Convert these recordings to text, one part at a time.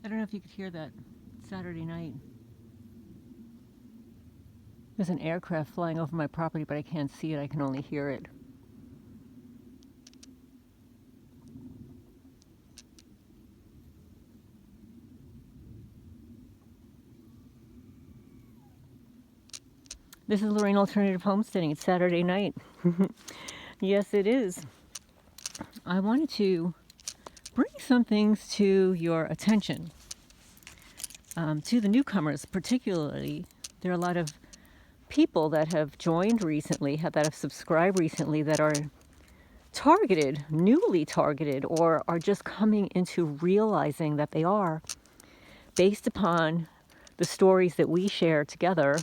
I don't know if you could hear that Saturday night. There's an aircraft flying over my property, but I can't see it. I can only hear it. This is Lorraine Alternative Homesteading. It's Saturday night. Yes, it is. I wanted to bring some things to your attention. To the newcomers, particularly, there are a lot of people that have joined recently, that have subscribed recently, that are targeted, newly targeted, or are just coming into realizing that they are, based upon the stories that we share together,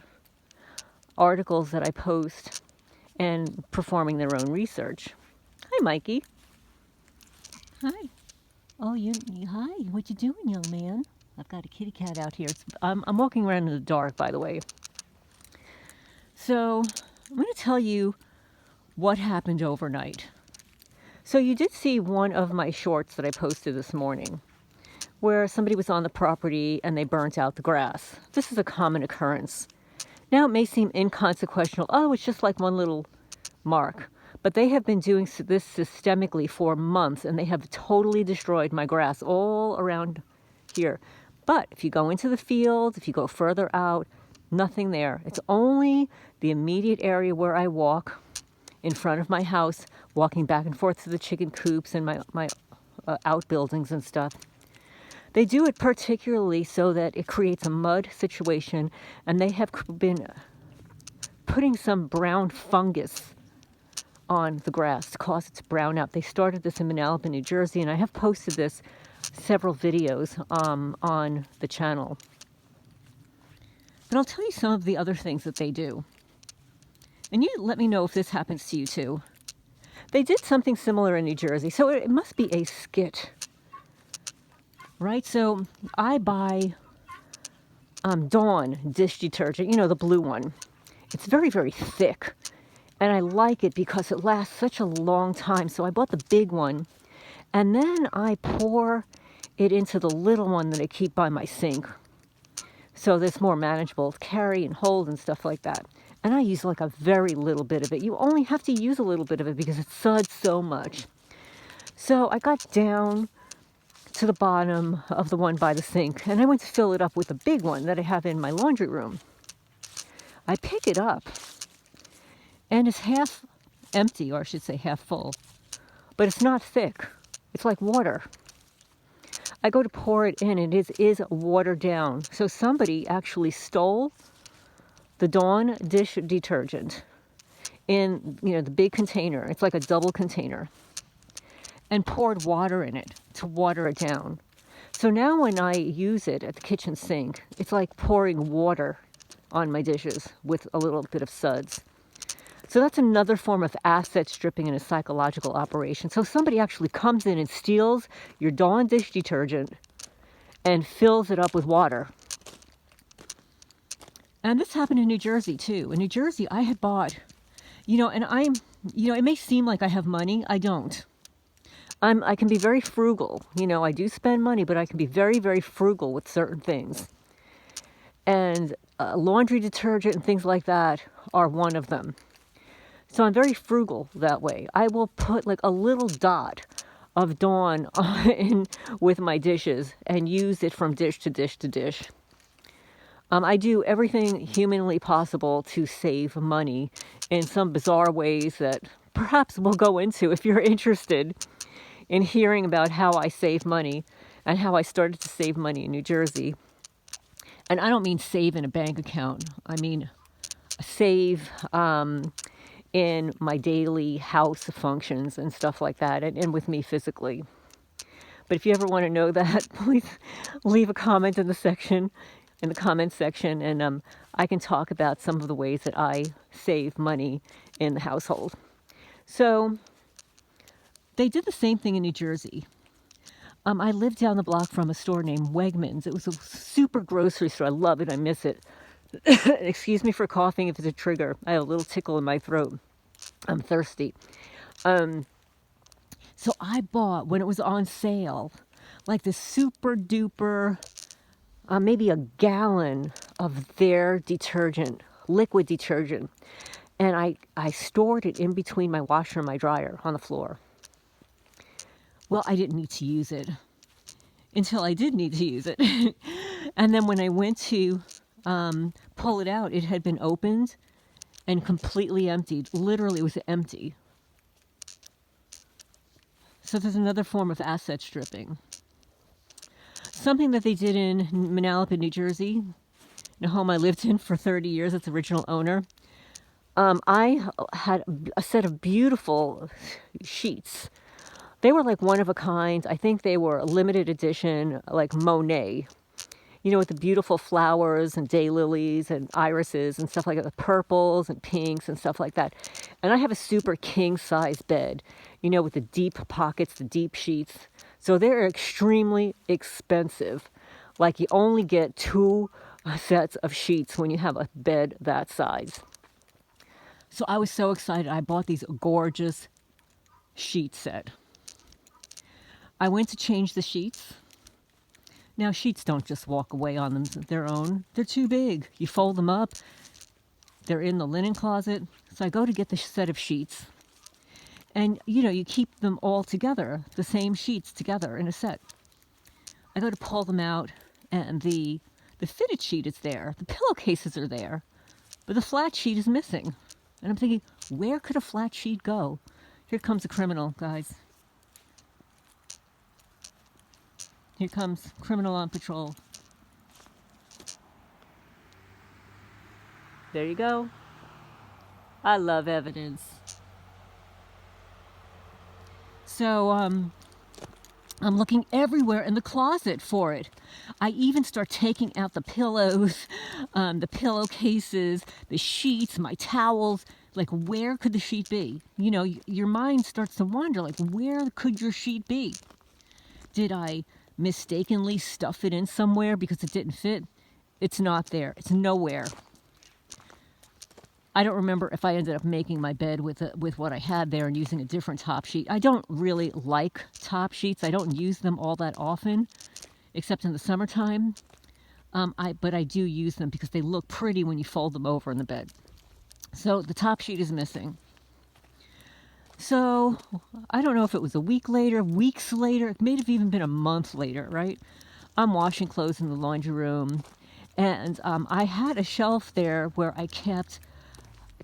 articles that I post, and performing their own research. Hi, Mikey. Hi. Oh, hi. What you doing, young man? I've got a kitty cat out here. I'm walking around in the dark, by the way. So I'm going to tell you what happened overnight. So you did see one of my shorts that I posted this morning, where somebody was on the property and they burnt out the grass. This is a common occurrence. Now it may seem inconsequential. Oh, it's just like one little mark. But they have been doing this systemically for months, and they have totally destroyed my grass all around here. But if you go into the field, if you go further out, nothing there. It's only the immediate area where I walk in front of my house, walking back and forth to the chicken coops and my outbuildings and stuff. They do it particularly so that it creates a mud situation, and they have been putting some brown fungus on the grass to cause it to brown out. They started this in Manalapan, New Jersey, and I have posted this several videos on the channel. But I'll tell you some of the other things that they do. And you let me know if this happens to you too. They did something similar in New Jersey, so it must be a skit. Right? So I buy Dawn dish detergent, the blue one. It's very, very thick. And I like it because it lasts such a long time. So I bought the big one. And then I pour it into the little one that I keep by my sink. So that's more manageable to carry and hold and stuff like that. And I use like a very little bit of it. You only have to use a little bit of it because it suds so much. So I got down to the bottom of the one by the sink, and I went to fill it up with the big one that I have in my laundry room. I pick it up, and it's half empty, or I should say half full, but it's not thick. It's like water. I go to pour it in, and it is watered down. So somebody actually stole the Dawn dish detergent in, the big container. It's like a double container, and poured water in it to water it down. So now when I use it at the kitchen sink, it's like pouring water on my dishes with a little bit of suds. So that's another form of asset stripping in a psychological operation. So somebody actually comes in and steals your Dawn dish detergent and fills it up with water. And this happened in New Jersey too. In New Jersey, I had bought, and it may seem like I have money. I don't. I can be very frugal. I do spend money, but I can be very, very frugal with certain things. And laundry detergent and things like that are one of them. So I'm very frugal that way. I will put like a little dot of Dawn in with my dishes and use it from dish to dish to dish. I do everything humanly possible to save money in some bizarre ways that perhaps we'll go into if you're interested in hearing about how I save money and how I started to save money in New Jersey. And I don't mean save in a bank account. I mean save in my daily house functions and stuff like that, and with me physically. But if you ever want to know that, please leave a comment in the comments section, and I can talk about some of the ways that I save money in the household. So they did the same thing in New Jersey. I lived down the block from a store named Wegmans. It was a super grocery store. I love it. I miss it. Excuse me for coughing if it's a trigger. I have a little tickle in my throat. I'm thirsty. So I bought, when it was on sale, like this super duper, maybe a gallon of their detergent, liquid detergent. And I stored it in between my washer and my dryer on the floor. Well, I didn't need to use it until I did need to use it. And then when I went to pull it out, it had been opened and completely emptied. Literally, it was empty. So there's another form of asset stripping. Something that they did in Manalapan, New Jersey, in a home I lived in for 30 years, its original owner. I had a set of beautiful sheets. They were like one of a kind. I think they were a limited edition, like Monet. You know, with the beautiful flowers and daylilies and irises and stuff like that, the purples and pinks and stuff like that. And I have a super king size bed, you know, with the deep pockets, the deep sheets. So they're extremely expensive. Like you only get 2 sets of sheets when you have a bed that size. So I was so excited. I bought these gorgeous sheet set. I went to change the sheets. Now, sheets don't just walk away on their own. They're too big. You fold them up. They're in the linen closet. So I go to get the set of sheets. And, you know, you keep them all together, the same sheets together in a set. I go to pull them out, and the fitted sheet is there. The pillowcases are there. But the flat sheet is missing. And I'm thinking, where could a flat sheet go? Here comes a criminal, guys. Here comes criminal on patrol. There you go. I love evidence. So, I'm looking everywhere in the closet for it. I even start taking out the pillows, the pillowcases, the sheets, my towels. Like, where could the sheet be? You know, your mind starts to wonder, like, where could your sheet be? Did I mistakenly stuff it in somewhere because it didn't fit? It's not there. It's nowhere. I don't remember if I ended up making my bed with what I had there and using a different top sheet. I don't really like top sheets. I don't use them all that often, except in the summertime. But I do use them because they look pretty when you fold them over in the bed. So the top sheet is missing. So I don't know if it was a week later, weeks later. It may have even been a month later, right? I'm washing clothes in the laundry room. And I had a shelf there where I kept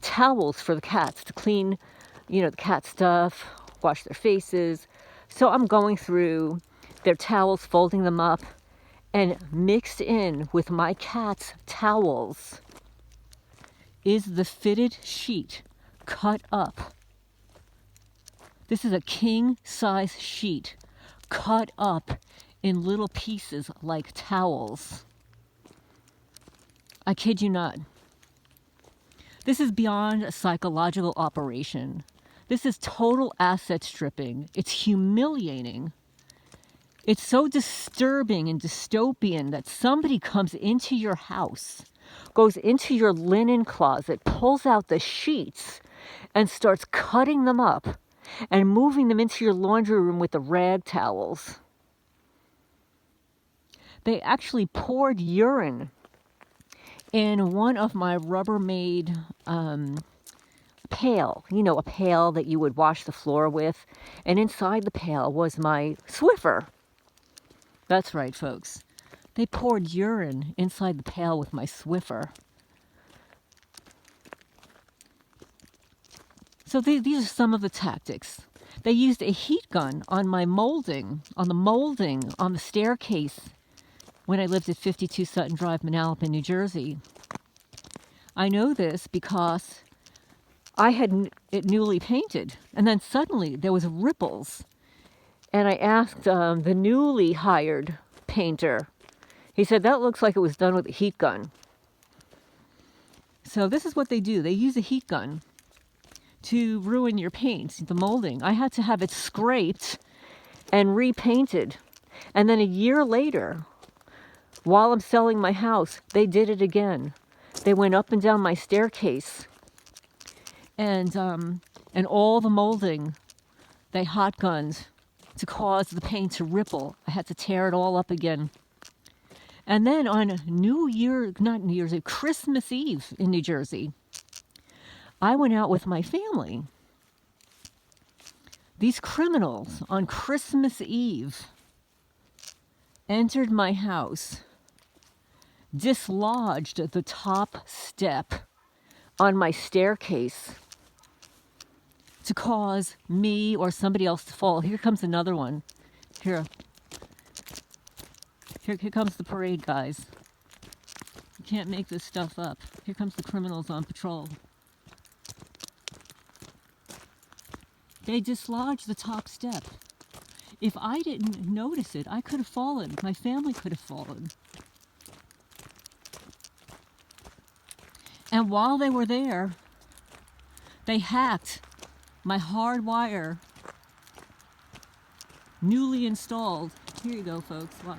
towels for the cats to clean, you know, the cat stuff, wash their faces. So I'm going through their towels, folding them up, and mixed in with my cat's towels is the fitted sheet cut up. This is a king size sheet cut up in little pieces like towels. I kid you not. This is beyond a psychological operation. This is total asset stripping. It's humiliating. It's so disturbing and dystopian that somebody comes into your house, goes into your linen closet, pulls out the sheets, and starts cutting them up and moving them into your laundry room with the rag towels. They actually poured urine in one of my Rubbermaid pail, you know, a pail that you would wash the floor with. And inside the pail was my Swiffer. That's right, folks. They poured urine inside the pail with my Swiffer. So these are some of the tactics. They used a heat gun on my molding, on the staircase when I lived at 52 Sutton Drive, Manalapan, New Jersey. I know this because I had it newly painted, and then suddenly there was ripples. And I asked the newly hired painter. He said, that looks like it was done with a heat gun. So this is what they do. They use a heat gun to ruin your paint, the molding. I had to have it scraped and repainted. And then a year later, while I'm selling my house, they did it again. They went up and down my staircase, and all the molding, they hot gunned to cause the paint to ripple. I had to tear it all up again. And then on Christmas Eve in New Jersey, I went out with my family. These criminals on Christmas Eve entered my house, dislodged the top step on my staircase to cause me or somebody else to fall. Here comes another one. Here comes the parade, guys. You can't make this stuff up. Here comes the criminals on patrol. They dislodged the top step. If I didn't notice it, I could have fallen. My family could have fallen. And while they were there, they hacked my hardwire, newly installed. Here you go, folks. Watch.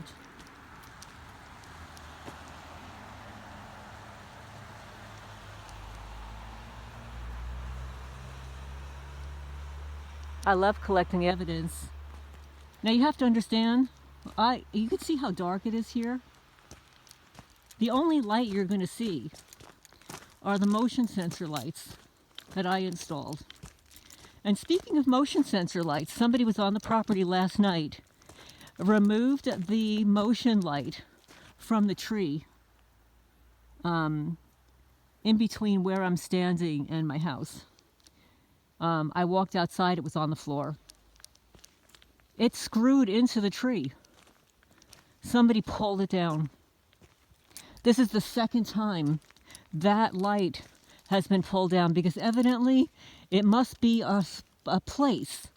I love collecting evidence. Now you have to understand, you can see how dark it is here. The only light you're going to see are the motion sensor lights that I installed. And speaking of motion sensor lights, somebody was on the property last night, removed the motion light from the tree in between where I'm standing and my house. I walked outside, it was on the floor. It's screwed into the tree. Somebody pulled it down. This is the second time that light has been pulled down, because evidently it must be a place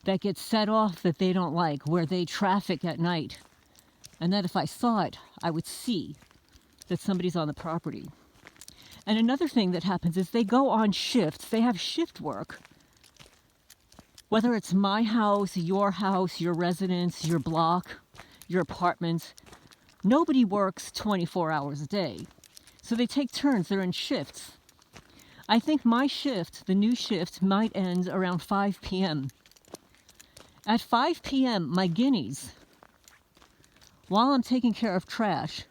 that gets set off that they don't like, where they traffic at night. And that if I saw it, I would see that somebody's on the property. And another thing that happens is they go on shifts. They have shift work. Whether it's my house, your residence, your block, your apartment, nobody works 24 hours a day. So they take turns. They're in shifts. I think my shift, the new shift, might end around 5 p.m. At 5 p.m., my guineas, while I'm taking care of trash,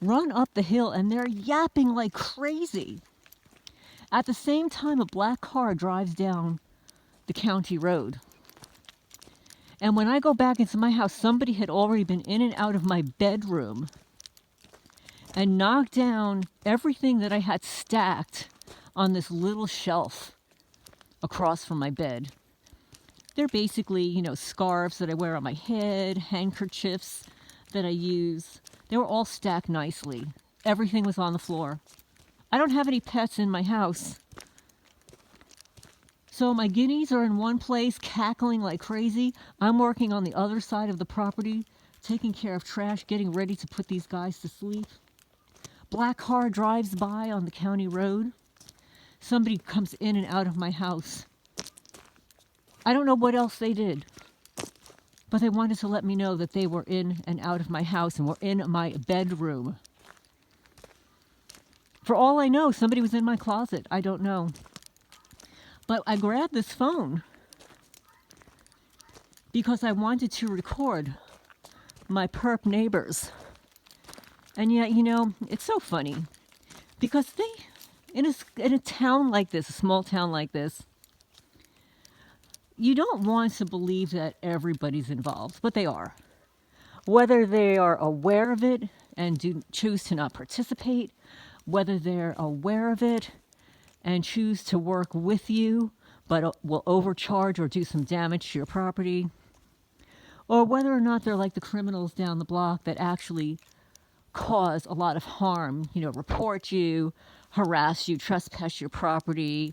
run up the hill and they're yapping like crazy. At the same time, a black car drives down the county road. And when I go back into my house, somebody had already been in and out of my bedroom and knocked down everything that I had stacked on this little shelf across from my bed. They're basically, scarves that I wear on my head, handkerchiefs that I use. They were all stacked nicely. Everything was on the floor. I don't have any pets in my house. So my guineas are in one place, cackling like crazy. I'm working on the other side of the property, taking care of trash, getting ready to put these guys to sleep. Black car drives by on the county road. Somebody comes in and out of my house. I don't know what else they did, but they wanted to let me know that they were in and out of my house and were in my bedroom. For all I know, somebody was in my closet. I don't know. But I grabbed this phone because I wanted to record my perp neighbors. And yet, it's so funny because in a town like this, a small town like this, you don't want to believe that everybody's involved, but they are. Whether they are aware of it and choose to not participate, whether they're aware of it and choose to work with you, but will overcharge or do some damage to your property, or whether or not they're like the criminals down the block that actually cause a lot of harm, report you, harass you, trespass your property,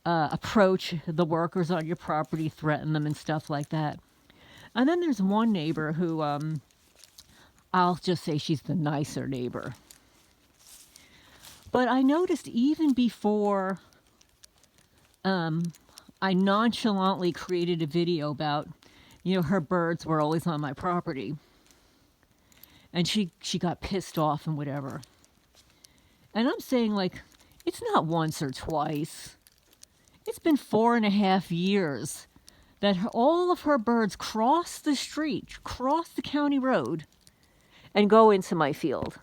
approach the workers on your property, threaten them and stuff like that. And then there's one neighbor who, I'll just say she's the nicer neighbor. But I noticed even before I nonchalantly created a video about, her birds were always on my property. And she got pissed off and whatever. And I'm saying, it's not once or twice. It's been 4.5 years that all of her birds cross the street, cross the county road, and go into my field.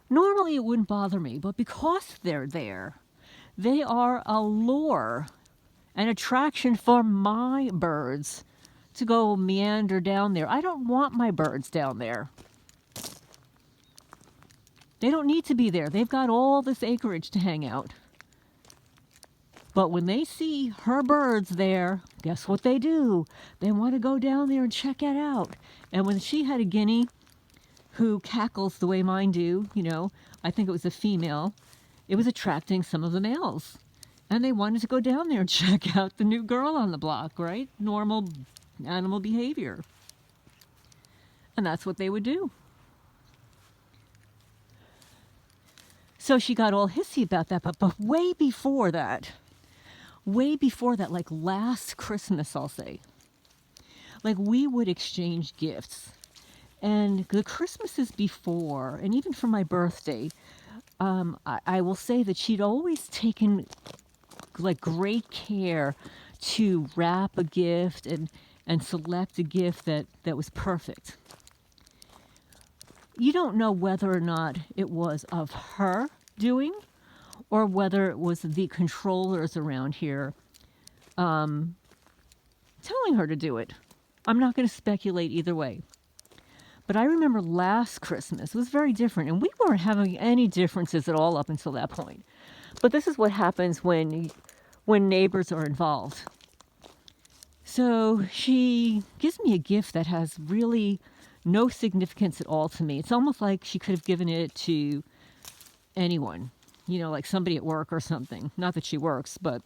Normally it wouldn't bother me, but because they're there, they are a lure, an attraction for my birds to go meander down there. I don't want my birds down there. They don't need to be there. They've got all this acreage to hang out. But when they see her birds there, guess what they do? They want to go down there and check it out. And when she had a guinea who cackles the way mine do, I think it was a female, it was attracting some of the males. And they wanted to go down there and check out the new girl on the block, right? Normal animal behavior. And that's what they would do. So she got all hissy about that, but way before that, like last Christmas, I'll say, like we would exchange gifts. And the Christmases before, and even for my birthday, I will say that she'd always taken like great care to wrap a gift and select a gift that was perfect. You don't know whether or not it was of her doing or whether it was the controllers around here telling her to do it. I'm not going to speculate either way. But I remember last Christmas was very different, and we weren't having any differences at all up until that point. But this is what happens when neighbors are involved. So she gives me a gift that has really no significance at all to me. It's almost like she could have given it to anyone, like somebody at work or something. Not that she works, but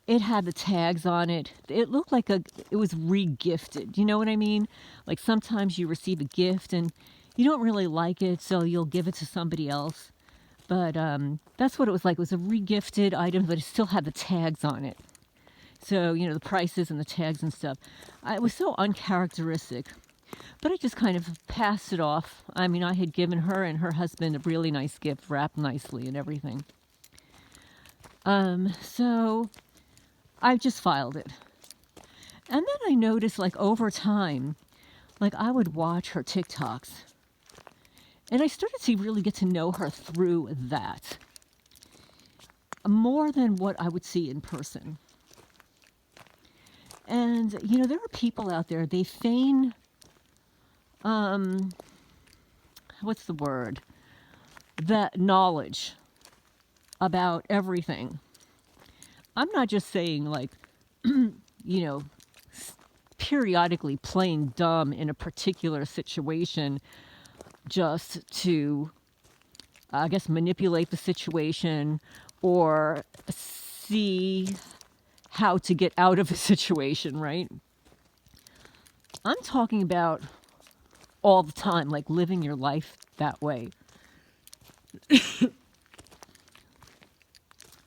it had the tags on it. It looked like it was re-gifted. You know what I mean? Like sometimes you receive a gift and you don't really like it, so you'll give it to somebody else. But that's what it was like. It was a re-gifted item, but it still had the tags on it. So, the prices and the tags and stuff. It was so uncharacteristic. But I just kind of passed it off. I mean, I had given her and her husband a really nice gift, wrapped nicely and everything. So I just filed it. And then I noticed, like, over time, like, I would watch her TikToks. And I started to really get to know her through that. More than what I would see in person. And, there are people out there, they feign, what's the word? That knowledge about everything. I'm not just saying, like, periodically playing dumb in a particular situation just to, I guess, manipulate the situation or see how to get out of a situation, right? I'm talking about all the time, like living your life that way.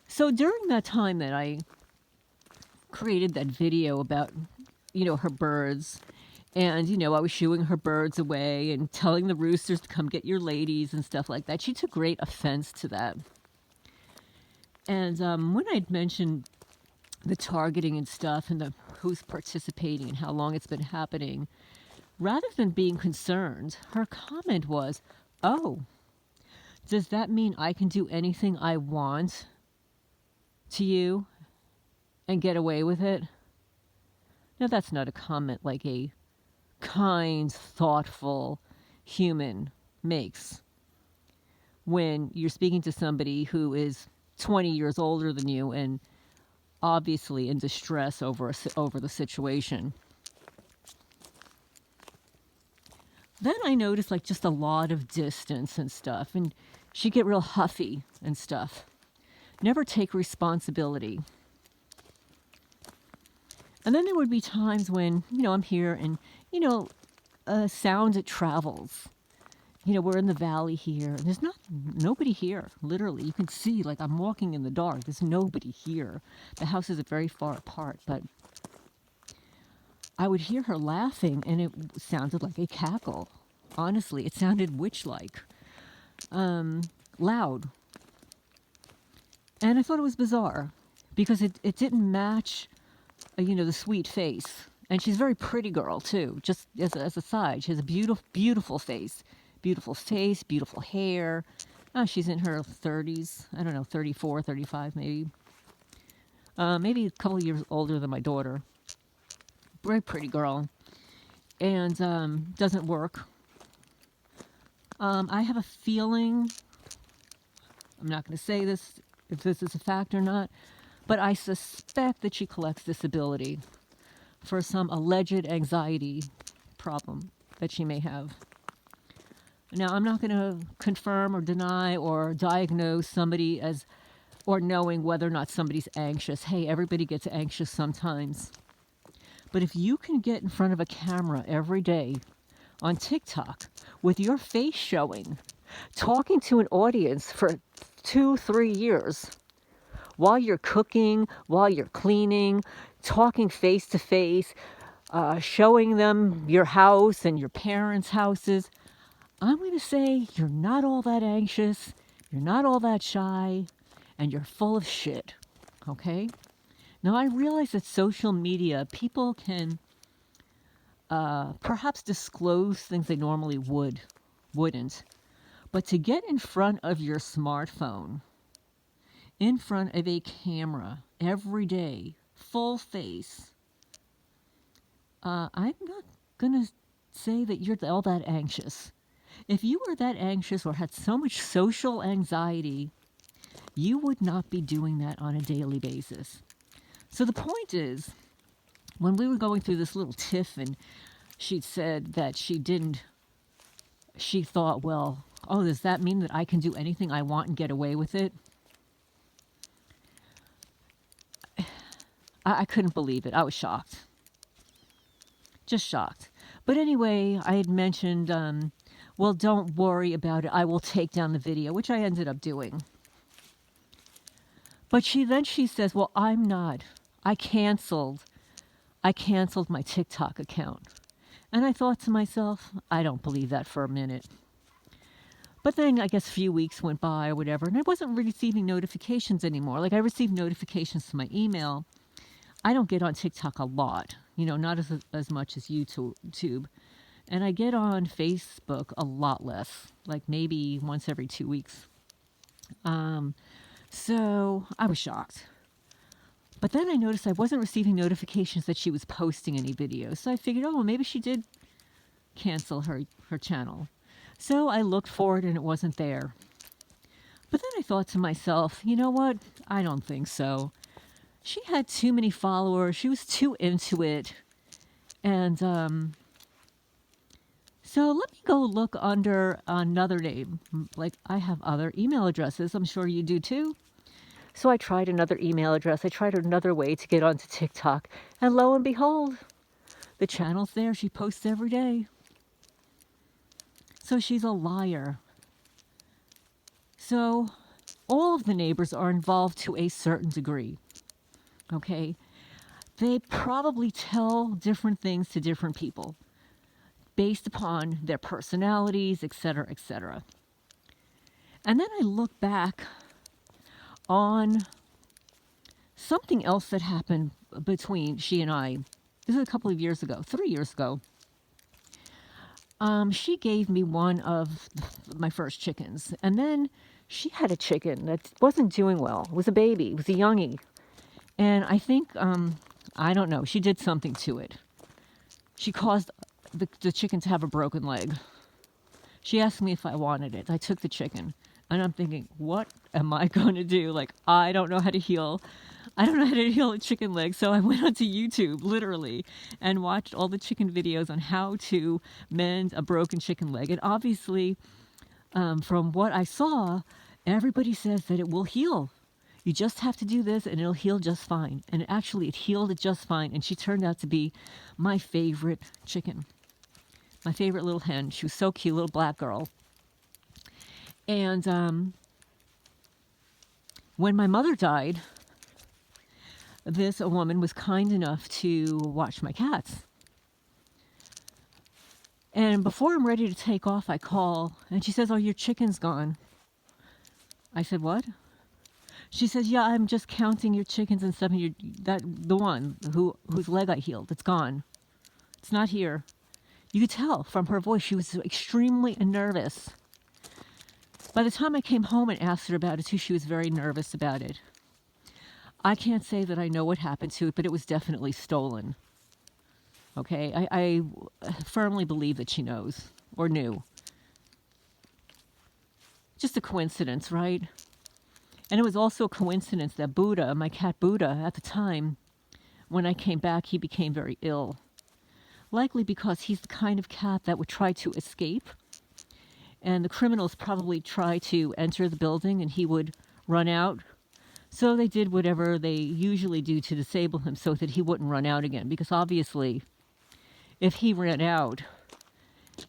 So during that time that I created that video about, her birds, and, I was shooing her birds away and telling the roosters to come get your ladies and stuff like that, she took great offense to that. And when I'd mentioned the targeting and stuff and who's participating and how long it's been happening, rather than being concerned, her comment was, "Oh, does that mean I can do anything I want to you and get away with it?" Now, that's not a comment like a kind, thoughtful human makes when you're speaking to somebody who is 20 years older than you and obviously in distress over the situation. Then I noticed, like, just a lot of distance and stuff, and she'd get real huffy and stuff. Never take responsibility. And then there would be times when, I'm here and, sound travels. We're in the valley here. And there's nobody here, literally. You can see, like, I'm walking in the dark. There's nobody here. The houses are very far apart, but I would hear her laughing, and it sounded like a cackle. Honestly, it sounded witch-like. Loud. And I thought it was bizarre, because it didn't match the sweet face. And she's a very pretty girl, too, just as a side. She has a beautiful, beautiful face. Beautiful face, beautiful hair. She's in her 30s. I don't know, 34, 35 maybe. Maybe a couple of years older than my daughter. Very pretty girl. And doesn't work. I have a feeling, I'm not going to say this, if this is a fact or not, but I suspect that she collects disability for some alleged anxiety problem that she may have. Now, I'm not going to confirm or deny or diagnose somebody as, or knowing whether or not somebody's anxious. Hey, everybody gets anxious sometimes. But if you can get in front of a camera every day on TikTok with your face showing, talking to an audience for 2-3 years, while you're cooking, while you're cleaning, talking face to face, showing them your house and your parents' houses, I'm going to say you're not all that anxious, you're not all that shy, and you're full of shit, okay? Now, I realize that social media, people can perhaps disclose things they normally wouldn't. But to get in front of your smartphone, in front of a camera every day, full face, I'm not going to say that you're all that anxious. If you were that anxious or had so much social anxiety, you would not be doing that on a daily basis. So the point is, when we were going through this little tiff and she said that she thought, well, oh, does that mean that I can do anything I want and get away with it? I couldn't believe it. I was shocked. Just shocked. But anyway, I had mentioned, well, don't worry about it. I will take down the video, which I ended up doing. But she says, well, I'm not. I canceled my TikTok account. And I thought to myself, I don't believe that for a minute. But then I guess a few weeks went by or whatever, and I wasn't receiving notifications anymore. Like, I received notifications to my email. I don't get on TikTok a lot, not as much as YouTube. And I get on Facebook a lot less, like maybe once every 2 weeks. So I was shocked. But then I noticed I wasn't receiving notifications that she was posting any videos. So I figured, oh, well, maybe she did cancel her channel. So I looked for it and it wasn't there. But then I thought to myself, you know what? I don't think so. She had too many followers. She was too into it. And so let me go look under another name. Like, I have other email addresses. I'm sure you do too. So I tried another email address. I tried another way to get onto TikTok. And lo and behold, the channel's there. She posts every day. So she's a liar. So all of the neighbors are involved to a certain degree. Okay? They probably tell different things to different people based upon their personalities, etc., etc. And then I look back on something else that happened between she and I. This is a couple of years ago, 3 years ago. She gave me one of my first chickens, and then she had a chicken that wasn't doing well. It was a baby. It was a youngie. And I think, I don't know, she did something to it. She caused the chicken to have a broken leg. She asked me if I wanted it. I took the chicken. And I'm thinking, what am I going to do? Like, I don't know how to heal. I don't know how to heal a chicken leg. So I went onto YouTube, literally, and watched all the chicken videos on how to mend a broken chicken leg. And obviously, from what I saw, everybody says that it will heal. You just have to do this and it'll heal just fine. And actually, it healed it just fine. And she turned out to be my favorite chicken. My favorite little hen. She was so cute, little black girl. And when my mother died, a woman was kind enough to watch my cats. And before I'm ready to take off, I call, and she says, oh, your chicken's gone. I said, what? She says, yeah, I'm just counting your chickens and stuff. And the one whose leg I healed, it's gone. It's not here. You could tell from her voice she was extremely nervous. By the time I came home and asked her about it too, she was very nervous about it. I can't say that I know what happened to it, but it was definitely stolen. Okay, I firmly believe that she knows or knew. Just a coincidence, right? And it was also a coincidence that Buddha, my cat Buddha, at the time, when I came back, he became very ill. Likely because he's the kind of cat that would try to escape. And the criminals probably try to enter the building and he would run out. So they did whatever they usually do to disable him so that he wouldn't run out again. Because obviously, if he ran out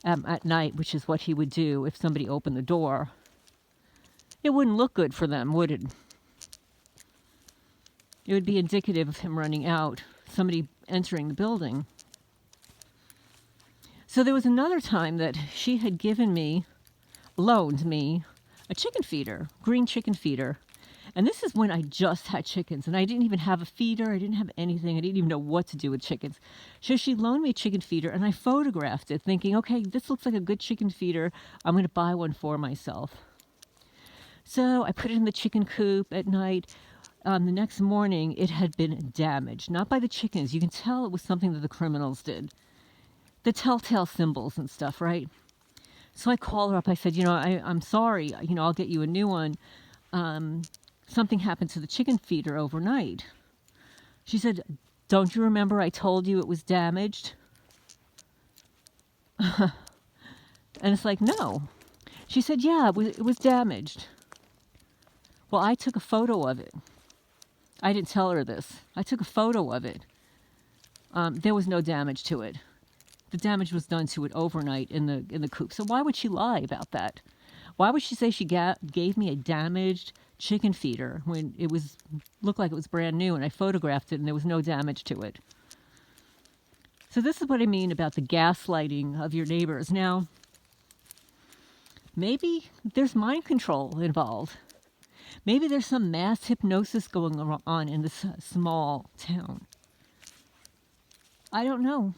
at night, which is what he would do if somebody opened the door, it wouldn't look good for them, would it? It would be indicative of him running out, somebody entering the building. So there was another time that she had loaned me a chicken feeder, green chicken feeder. And this is when I just had chickens, and I didn't even have a feeder. I didn't have anything. I didn't even know what to do with chickens. So she loaned me a chicken feeder, and I photographed it, thinking, okay, this looks like a good chicken feeder. I'm going to buy one for myself. So I put it in the chicken coop at night. The next morning, it had been damaged, not by the chickens. You can tell it was something that the criminals did. The telltale symbols and stuff, right? So I called her up. I said, I'm sorry. I'll get you a new one. Something happened to the chicken feeder overnight. She said, don't you remember I told you it was damaged? And it's like, no. She said, yeah, it was damaged. Well, I took a photo of it. I didn't tell her this. I took a photo of it. There was no damage to it. The damage was done to it overnight in the coop. So why would she lie about that? Why would she say she gave me a damaged chicken feeder when it looked like it was brand new and I photographed it and there was no damage to it? So this is what I mean about the gaslighting of your neighbors. Now, maybe there's mind control involved. Maybe there's some mass hypnosis going on in this small town. I don't know.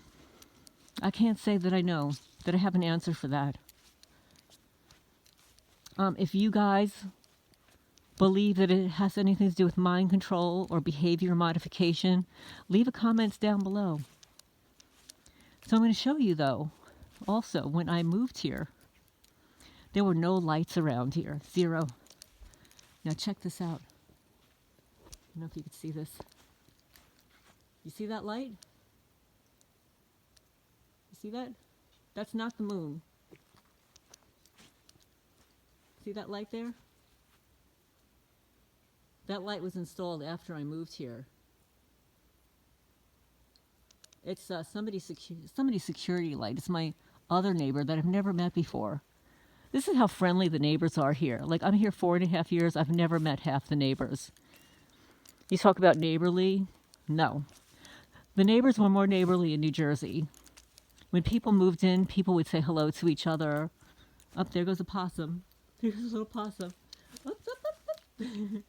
I can't say that I know, that I have an answer for that. If you guys believe that it has anything to do with mind control or behavior modification, leave a comment down below. So I'm going to show you, though, also, when I moved here, there were no lights around here, 0. Now check this out. I don't know if you can see this. You see that light? You see that? That's not the moon. See that light there? That light was installed after I moved here. It's somebody's security light. It's my other neighbor that I've never met before. This is how friendly the neighbors are here. Like, I'm here 4.5 years. I've never met half the neighbors. You talk about neighborly? No. The neighbors were more neighborly in New Jersey. When people moved in, people would say hello to each other. Up there goes a possum. There's a little possum. Up, up, up, up.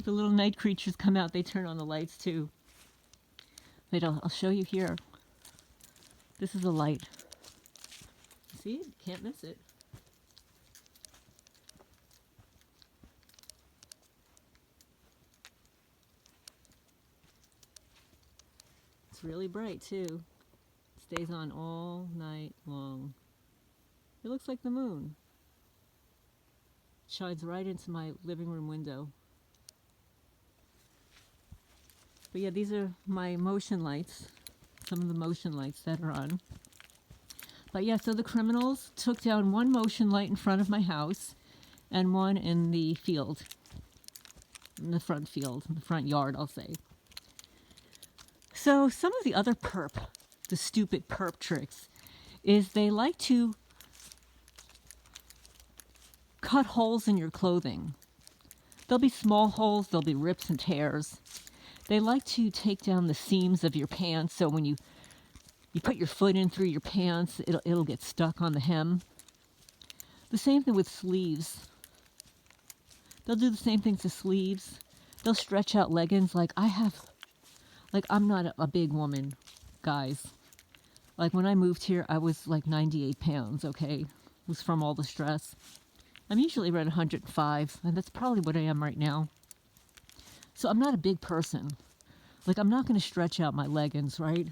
The little night creatures come out. They turn on the lights too. Wait, I'll show you here. This is a light. See it? Can't miss it. It's really bright too. Stays on all night long. It looks like the moon. Shines right into my living room window. But yeah, these are my motion lights. Some of the motion lights that are on. But yeah, so the criminals took down one motion light in front of my house and one in the field. In the front field, in the front yard, I'll say. So some of the other the stupid perp tricks, is they like to cut holes in your clothing. There'll be small holes, there'll be rips and tears. They like to take down the seams of your pants, so when you put your foot in through your pants, it'll get stuck on the hem. The same thing with sleeves. They'll do the same thing to sleeves. They'll stretch out leggings like I have. Like, I'm not a big woman, guys. Like, when I moved here, I was like 98 pounds, okay? It was from all the stress. I'm usually around 105, and that's probably what I am right now. So I'm not a big person. Like, I'm not going to stretch out my leggings, right?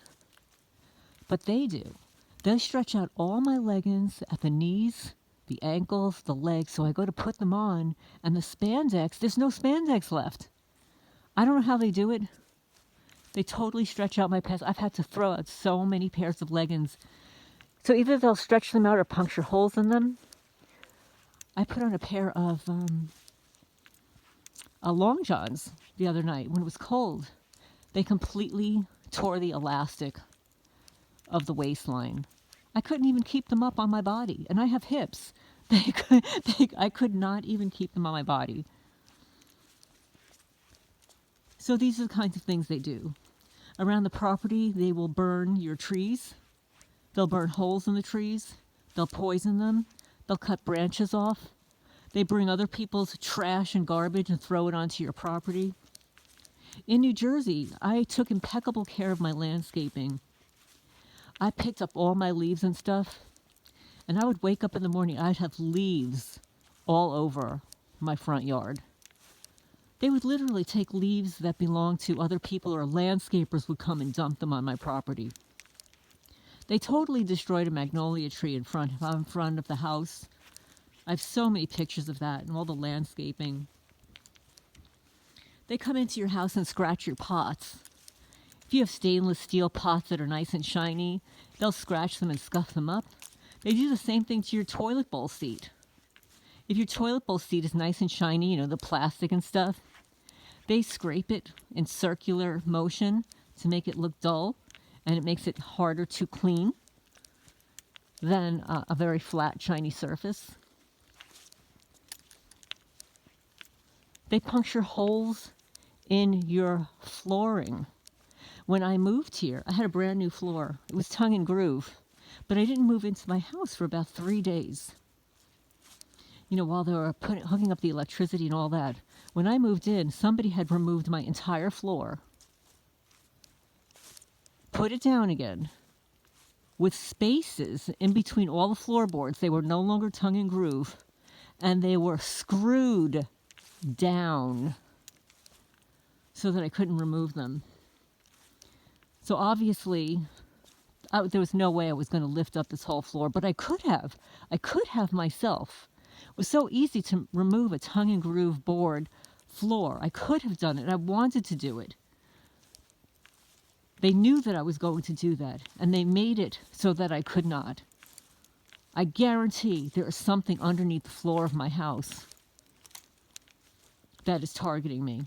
But they do. They stretch out all my leggings at the knees, the ankles, the legs. So I go to put them on, and the spandex, there's no spandex left. I don't know how they do it. They totally stretch out my pants. I've had to throw out so many pairs of leggings. So either they'll stretch them out or puncture holes in them. I put on a pair of long johns the other night when it was cold. They completely tore the elastic of the waistline. I couldn't even keep them up on my body. And I have hips. I could not even keep them on my body. So these are the kinds of things they do. Around the property, they will burn your trees. They'll burn holes in the trees. They'll poison them. They'll cut branches off. They bring other people's trash and garbage and throw it onto your property. In New Jersey, I took impeccable care of my landscaping. I picked up all my leaves and stuff, and I would wake up in the morning, I'd have leaves all over my front yard. They would literally take leaves that belonged to other people, or landscapers would come and dump them on my property. They totally destroyed a magnolia tree in front of the house. I have so many pictures of that and all the landscaping. They come into your house and scratch your pots. If you have stainless steel pots that are nice and shiny, they'll scratch them and scuff them up. They do the same thing to your toilet bowl seat. If your toilet bowl seat is nice and shiny, you know, the plastic and stuff, they scrape it in circular motion to make it look dull, and it makes it harder to clean than a very flat, shiny surface. They puncture holes in your flooring. When I moved here, I had a brand new floor. It was tongue and groove, but I didn't move into my house for about 3 days. You know, while they were hooking up the electricity and all that. When I moved in, somebody had removed my entire floor, put it down again, with spaces in between all the floorboards. They were no longer tongue and groove, and they were screwed down so that I couldn't remove them. So obviously, there was no way I was going to lift up this whole floor, but I could have. I could have myself. It was so easy to remove a tongue and groove board floor. I could have done it. I wanted to do it. They knew that I was going to do that, and they made it so that I could not. I guarantee there is something underneath the floor of my house that is targeting me.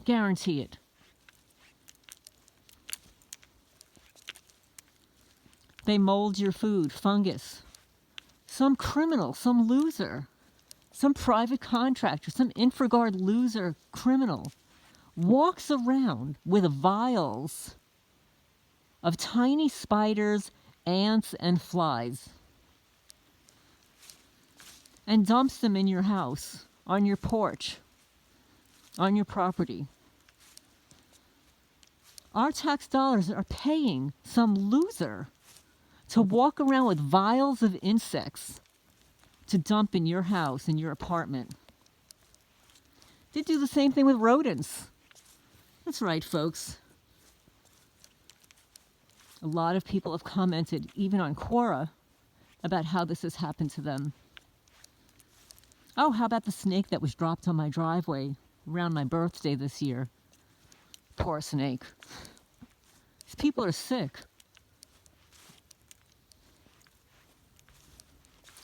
Guarantee it. They mold your food, fungus. Some criminal, some loser, some private contractor, some Infraguard loser criminal walks around with vials of tiny spiders, ants, and flies and dumps them in your house, on your porch, on your property. Our tax dollars are paying some loser to walk around with vials of insects to dump in your house, in your apartment. They do the same thing with rodents. That's right, folks. A lot of people have commented, even on Quora, about how this has happened to them. Oh, how about the snake that was dropped on my driveway around my birthday this year? Poor snake. These people are sick.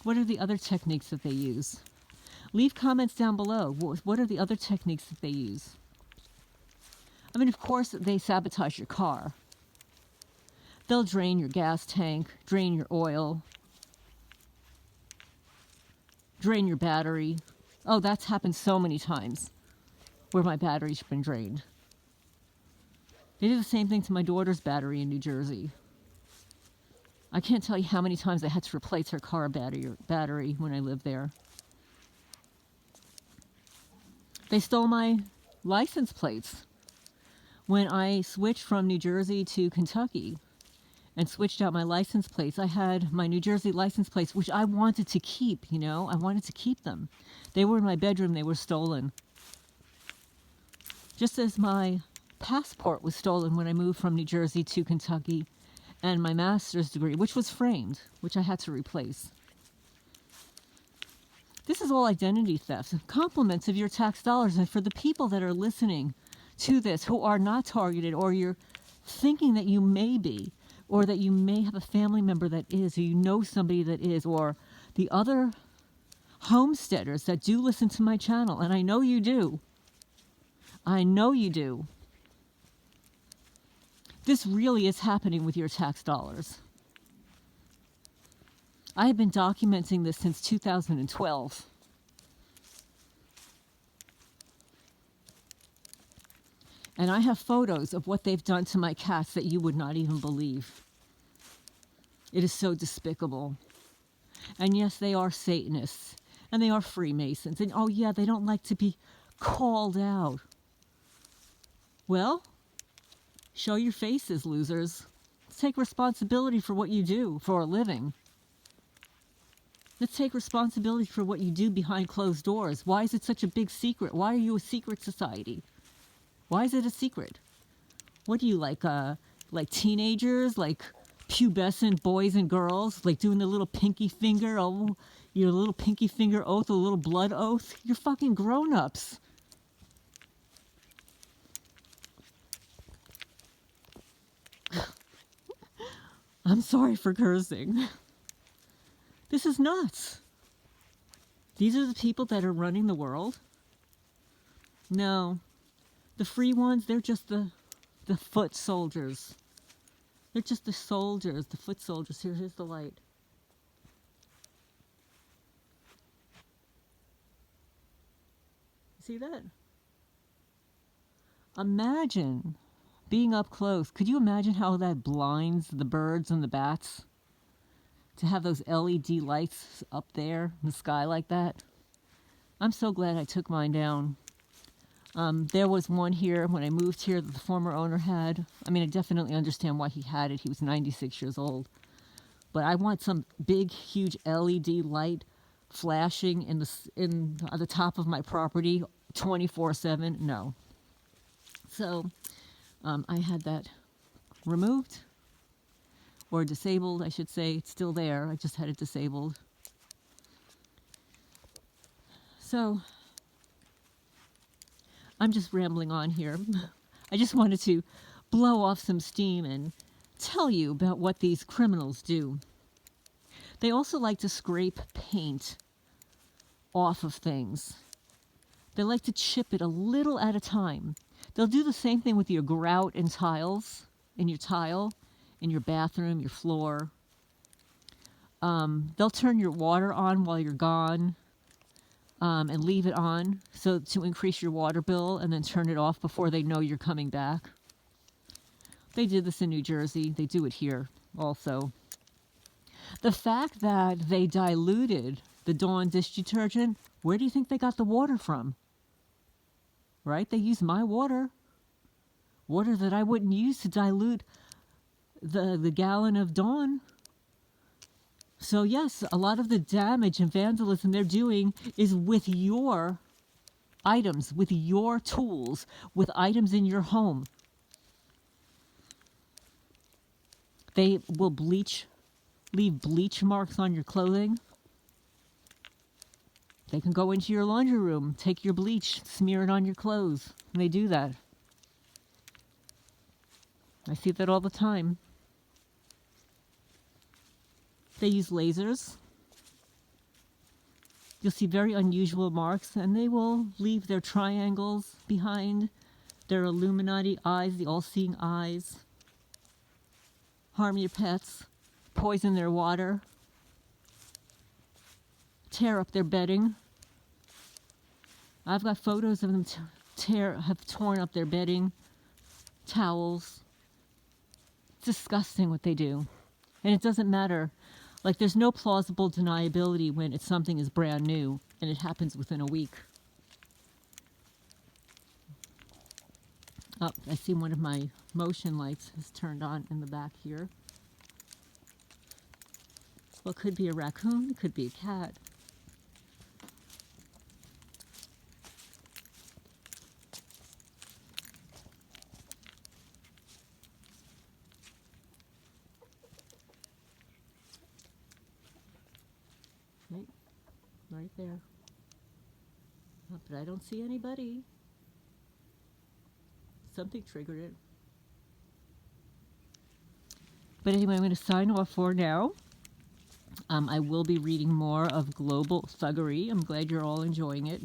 What are the other techniques that they use? Leave comments down below. What are the other techniques that they use? I mean, of course, they sabotage your car. They'll drain your gas tank, drain your oil, drain your battery. Oh, that's happened so many times where my battery's been drained. They did the same thing to my daughter's battery in New Jersey. I can't tell you how many times I had to replace her car battery when I lived there. They stole my license plates when I switched from New Jersey to Kentucky and switched out my license plates. I had my New Jersey license plates, which I wanted to keep, you know. I wanted to keep them. They were in my bedroom. They were stolen. Just as my passport was stolen when I moved from New Jersey to Kentucky, and my master's degree, which was framed, which I had to replace. This is all identity theft, compliments of your tax dollars. And for the people that are listening to this who are not targeted, or you're thinking that you may be, or that you may have a family member that is, or you know somebody that is, or the other homesteaders that do listen to my channel, and I know you do. I know you do. This really is happening with your tax dollars. I have been documenting this since 2012. And I have photos of what they've done to my cats that you would not even believe. It is so despicable. And yes, they are Satanists. And they are Freemasons. And oh yeah, they don't like to be called out. Well, show your faces, losers. Let's take responsibility for what you do for a living. Let's take responsibility for what you do behind closed doors. Why is it such a big secret? Why are you a secret society? Why is it a secret? What do you like teenagers, like pubescent boys and girls, like doing the little pinky finger, oh, your little pinky finger oath, a little blood oath? You're fucking grown-ups. I'm sorry for cursing. This is nuts. These are the people that are running the world? No. The free ones, they're just the foot soldiers. They're just the soldiers, the foot soldiers. Here's the light. See that? Imagine being up close. Could you imagine how that blinds the birds and the bats? To have those LED lights up there in the sky like that. I'm so glad I took mine down. There was one here when I moved here that the former owner had. I mean, I definitely understand why he had it. He was 96 years old. But I want some big, huge LED light flashing in the top of my property 24/7. No. So I had that removed, or disabled, I should say. It's still there. I just had it disabled. So I'm just rambling on here. I just wanted to blow off some steam and tell you about what these criminals do. They also like to scrape paint off of things. They like to chip it a little at a time. They'll do the same thing with your grout and tiles, in your tile, in your bathroom, your floor. They'll turn your water on while you're gone. And leave it on so to increase your water bill, and then turn it off before they know you're coming back. They did this in New Jersey. They do it here also. The fact that they diluted the Dawn dish detergent, where do you think they got the water from? Right? They used my water. Water that I wouldn't use to dilute the gallon of Dawn. So yes, a lot of the damage and vandalism they're doing is with your items, with your tools, with items in your home. They will leave bleach marks on your clothing. They can go into your laundry room, take your bleach, smear it on your clothes, and they do that. I see that all the time. They use lasers. You'll see very unusual marks, and they will leave their triangles behind, their Illuminati eyes, the all-seeing eyes. Harm your pets, poison their water, tear up their bedding. I've got photos of them have torn up their bedding, towels. It's disgusting what they do. And it doesn't matter. Like, there's no plausible deniability when something is brand new and it happens within a week. Oh, I see one of my motion lights is turned on in the back here. Well, it could be a raccoon, it could be a cat. Right there. Oh, but I don't see anybody. Something triggered it. But anyway, I'm going to sign off for now. I will be reading more of Global Thuggery. I'm glad you're all enjoying it.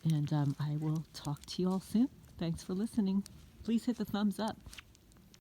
And I will talk to you all soon. Thanks for listening. Please hit the thumbs up.